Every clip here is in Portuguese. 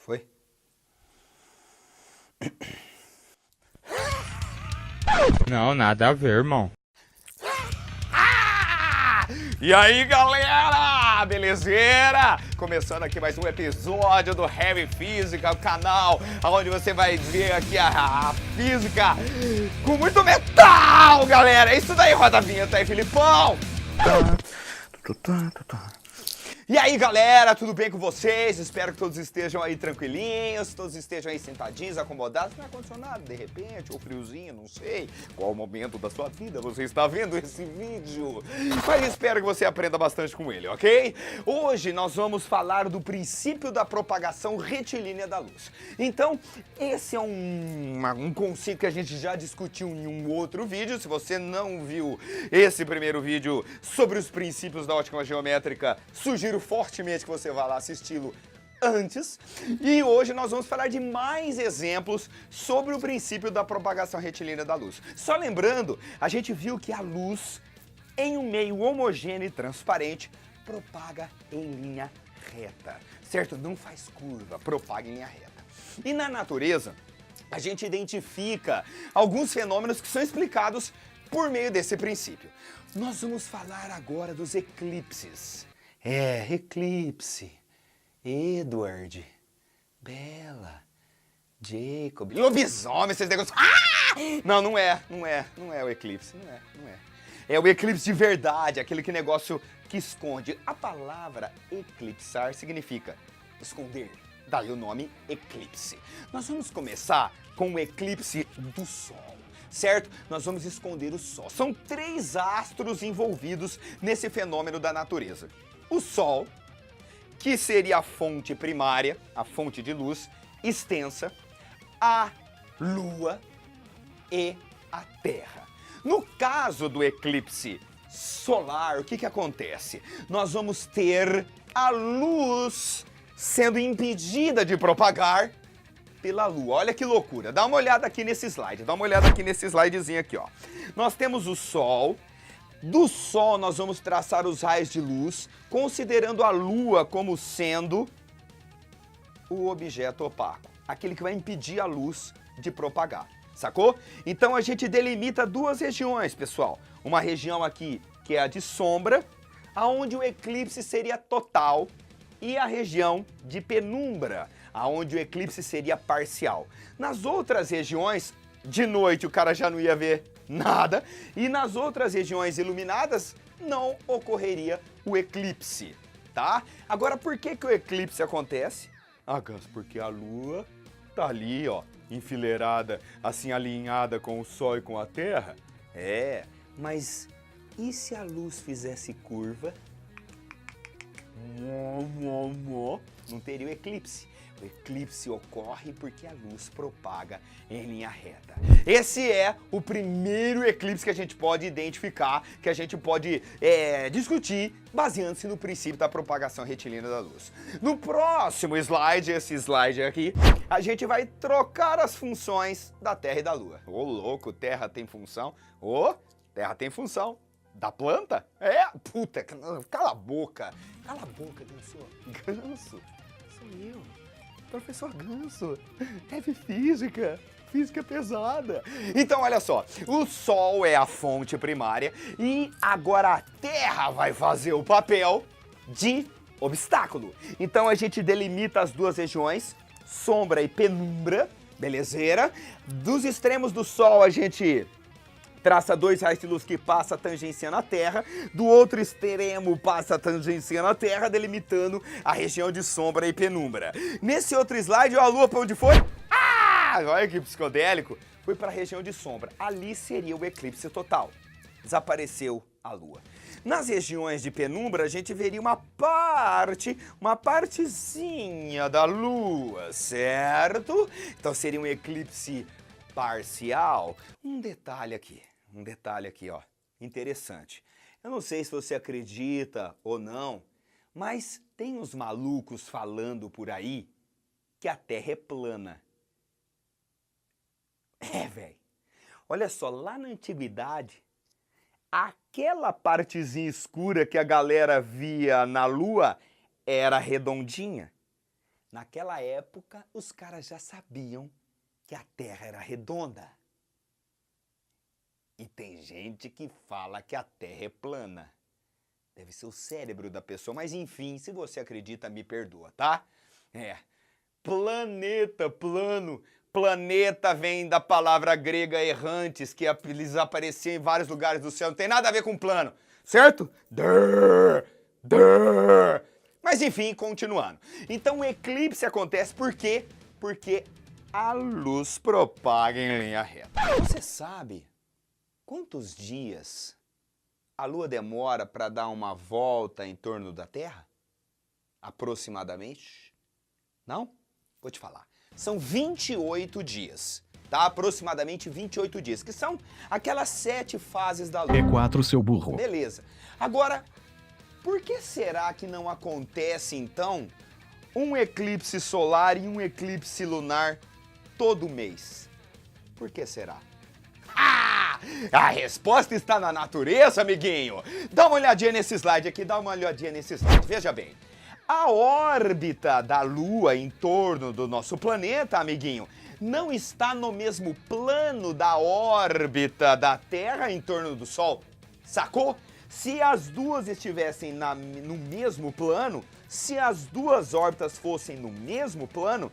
Foi? Não, nada a ver, irmão. E aí, galera? Belezeira? Começando aqui mais um episódio do Heavy Física, o canal onde você vai ver aqui a física com muito metal, galera. É isso daí, roda a vinheta aí, Filipão. E aí, galera, tudo bem com vocês? Espero que todos estejam aí tranquilinhos, todos estejam aí sentadinhos, acomodados, no ar-condicionado, de repente, ou friozinho, não sei qual momento da sua vida você está vendo esse vídeo. Mas espero que você aprenda bastante com ele, ok? Hoje nós vamos falar do princípio da propagação retilínea da luz. Então, esse é um conceito que a gente já discutiu em um outro vídeo. Se você não viu esse primeiro vídeo sobre os princípios da ótica geométrica, sugiro fortemente que você vá lá assisti-lo antes. E hoje nós vamos falar de mais exemplos sobre o princípio da propagação retilínea da luz. Só lembrando, a gente viu que a luz em um meio homogêneo e transparente propaga em linha reta, certo? Não faz curva, propaga em linha reta. E na natureza, a gente identifica alguns fenômenos que são explicados por meio desse princípio. Nós vamos falar agora dos eclipses. Eclipse, Edward, Bella, Jacob, lobisomem, esses negócios. Não é o eclipse, não é. É o eclipse de verdade, aquele que negócio que esconde. A palavra eclipsar significa esconder, daí o nome eclipse. Nós vamos começar com o eclipse do Sol. Certo? Nós vamos esconder o Sol. São 3 astros envolvidos nesse fenômeno da natureza. O Sol, que seria a fonte primária, a fonte de luz extensa, a Lua e a Terra. No caso do eclipse solar, o que acontece? Nós vamos ter a luz sendo impedida de propagar pela Lua. Olha que loucura. Dá uma olhada aqui nesse slide. Dá uma olhada aqui nesse slidezinho aqui, ó. Nós temos o Sol. Do Sol nós vamos traçar os raios de luz, considerando a Lua como sendo o objeto opaco, aquele que vai impedir a luz de propagar. Sacou? Então a gente delimita 2 regiões, pessoal. Uma região aqui que é a de sombra, aonde o eclipse seria total, e a região de penumbra, aonde o eclipse seria parcial. Nas outras regiões, de noite o cara já não ia ver nada, e nas outras regiões iluminadas não ocorreria o eclipse, tá? Agora, por que o eclipse acontece? Gus, porque a Lua tá ali, ó, enfileirada, assim alinhada com o Sol e com a Terra. Mas e se a luz fizesse curva? Não teria o eclipse. O eclipse ocorre porque a luz propaga em linha reta. Esse é o primeiro eclipse que a gente pode identificar, que a gente pode discutir, baseando-se no princípio da propagação retilínea da luz. No próximo slide, esse slide aqui, a gente vai trocar as funções da Terra e da Lua. Ô, louco, Terra tem função? Terra tem função. Da planta? Puta, cala a boca. Cala a boca, Ganso. Ganso, sou eu. Professor Ganso. Heavy Física. Física pesada. Então, olha só. O Sol é a fonte primária e agora a Terra vai fazer o papel de obstáculo. Então, a gente delimita as 2 regiões, sombra e penumbra, belezeira. Dos extremos do Sol, a gente traça 2 raios de luz que passa tangenciando a Terra, do outro extremo passa tangenciando a Terra, delimitando a região de sombra e penumbra. Nesse outro slide, a Lua para onde foi? Olha que psicodélico! Foi para a região de sombra. Ali seria o eclipse total. Desapareceu a Lua. Nas regiões de penumbra, a gente veria uma partezinha da Lua, certo? Então seria um eclipse parcial. Um detalhe aqui, ó, interessante. Eu não sei se você acredita ou não, mas tem uns malucos falando por aí que a Terra é plana. Velho. Olha só, lá na antiguidade, aquela partezinha escura que a galera via na Lua era redondinha. Naquela época, os caras já sabiam que a Terra era redonda. E tem gente que fala que a Terra é plana. Deve ser o cérebro da pessoa, mas enfim, se você acredita, me perdoa, tá? Planeta, plano. Planeta vem da palavra grega errantes, que eles apareciam em vários lugares do céu. Não tem nada a ver com plano, certo? Mas enfim, continuando. Então o eclipse acontece por quê? Porque a luz propaga em linha reta. Você sabe quantos dias a Lua demora para dar uma volta em torno da Terra? Aproximadamente? Não? Vou te falar. São 28 dias, tá? Aproximadamente 28 dias, que são aquelas 7 fases da Lua. E4, seu burro. Beleza. Agora, por que será que não acontece, então, um eclipse solar e um eclipse lunar todo mês? Por que será? A resposta está na natureza, amiguinho. Dá uma olhadinha nesse slide aqui, Veja bem. A órbita da Lua em torno do nosso planeta, amiguinho, não está no mesmo plano da órbita da Terra em torno do Sol. Sacou? Se as duas estivessem no mesmo plano, se as duas órbitas fossem no mesmo plano,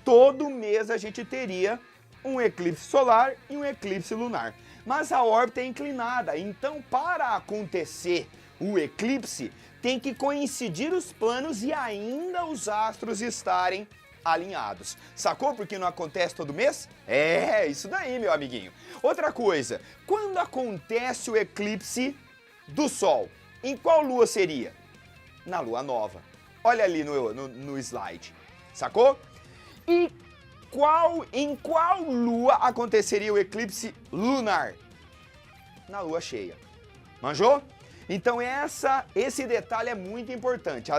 todo mês a gente teria um eclipse solar e um eclipse lunar. Mas a órbita é inclinada, então para acontecer o eclipse, tem que coincidir os planos e ainda os astros estarem alinhados. Sacou porque não acontece todo mês? É, isso daí, meu amiguinho. Outra coisa, quando acontece o eclipse do Sol, em qual lua seria? Na lua nova. Olha ali no slide. Sacou? E em qual lua aconteceria o eclipse lunar? Na lua cheia. Manjou? Então esse detalhe é muito importante.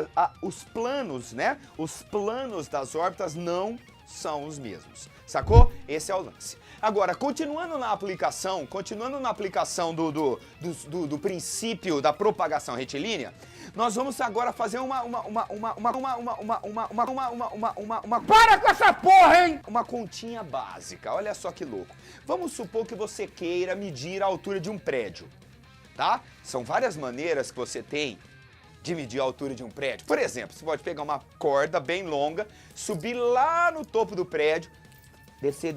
Os planos, né? Os planos das órbitas não são os mesmos. Sacou? Esse é o lance. Agora, continuando na aplicação do princípio da propagação retilínea, nós vamos agora fazer para com essa porra, hein? Uma continha básica. Olha só que louco. Vamos supor que você queira medir a altura de um prédio, tá? São várias maneiras que você tem de medir a altura de um prédio. Por exemplo, você pode pegar uma corda bem longa, subir lá no topo do prédio, descer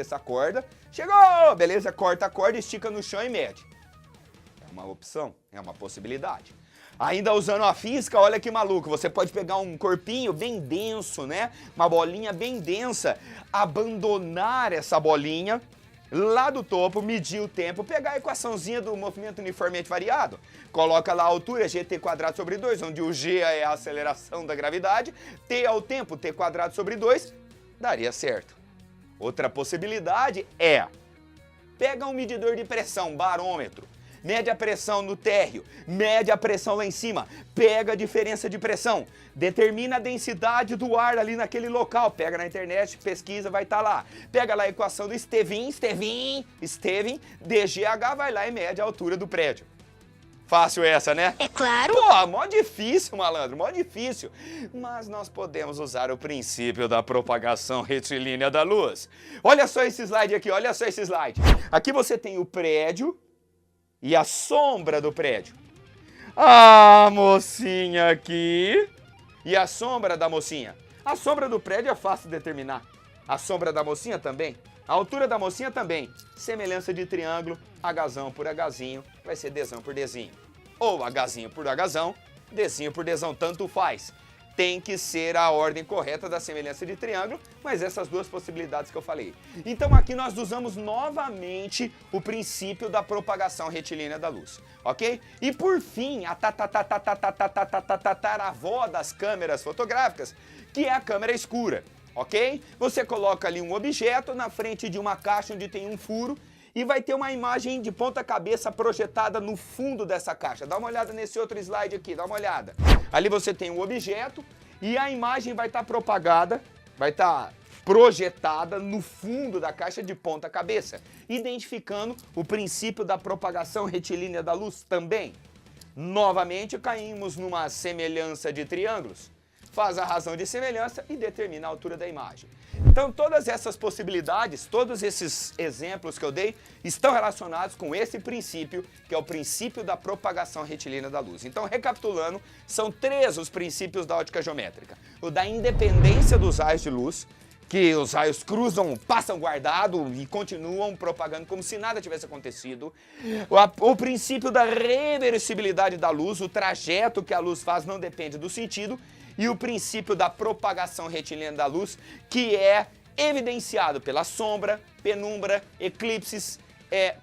essa corda. Chegou! Beleza? Corta a corda, estica no chão e mede. É uma opção, é uma possibilidade. Ainda usando a física, olha que maluco, você pode pegar um corpinho bem denso, né? Uma bolinha bem densa, abandonar essa bolinha lá do topo, medir o tempo, pegar a equaçãozinha do movimento uniformemente variado, coloca lá a altura, gt² sobre 2, onde o g é a aceleração da gravidade, t é o tempo, t² sobre 2, daria certo. Outra possibilidade é, pega um medidor de pressão, barômetro, mede a pressão no térreo, mede a pressão lá em cima, pega a diferença de pressão, determina a densidade do ar ali naquele local, pega na internet, pesquisa, vai estar lá. Pega lá a equação do Stevin, DGH, vai lá e mede a altura do prédio. Fácil essa, né? É claro. Pô, mó difícil, malandro, mó difícil. Mas nós podemos usar o princípio da propagação retilínea da luz. Olha só esse slide aqui, olha só esse slide. Aqui você tem o prédio e a sombra do prédio. A mocinha aqui e a sombra da mocinha. A sombra do prédio é fácil de determinar. A sombra da mocinha também. A altura da mocinha também. Semelhança de triângulo, Hzão por Hzinho, vai ser Dzão por Dzinho. Ou Hzinho por Hzão, Dzinho por Dzão, tanto faz. Tem que ser a ordem correta da semelhança de triângulo, mas essas duas possibilidades que eu falei. Então aqui nós usamos novamente o princípio da propagação retilínea da luz, ok? E por fim, a tataravó das câmeras fotográficas, que é a câmera escura, ok? Você coloca ali um objeto na frente de uma caixa onde tem um furo e vai ter uma imagem de ponta cabeça projetada no fundo dessa caixa. Dá uma olhada nesse outro slide aqui, dá uma olhada. Ali você tem um objeto e a imagem vai estar propagada, vai estar projetada no fundo da caixa de ponta cabeça, identificando o princípio da propagação retilínea da luz também. Novamente caímos numa semelhança de triângulos. faz a razão de semelhança e determina a altura da imagem. Então, todas essas possibilidades, todos esses exemplos que eu dei, estão relacionados com esse princípio, que é o princípio da propagação retilínea da luz. Então, recapitulando, são 3 os princípios da ótica geométrica. O da independência dos raios de luz, que os raios cruzam, passam guardado e continuam propagando como se nada tivesse acontecido. O princípio da reversibilidade da luz, o trajeto que a luz faz não depende do sentido. E o princípio da propagação retilínea da luz, que é evidenciado pela sombra, penumbra, eclipses,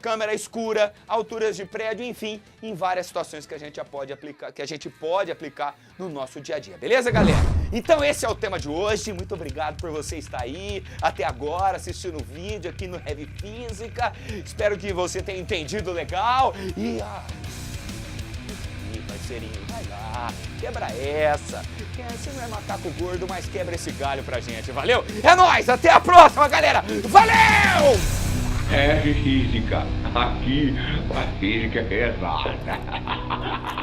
câmera escura, alturas de prédio, enfim, em várias situações que a gente pode aplicar no nosso dia a dia. Beleza, galera? Então esse é o tema de hoje. Muito obrigado por você estar aí até agora assistindo o vídeo aqui no Heavy Física. Espero que você tenha entendido legal e parceirinho, vai lá, quebra essa. Você não é macaco gordo, mas quebra esse galho pra gente, valeu? É nóis, até a próxima, galera! Valeu! Heavy Física, aqui a física é exata.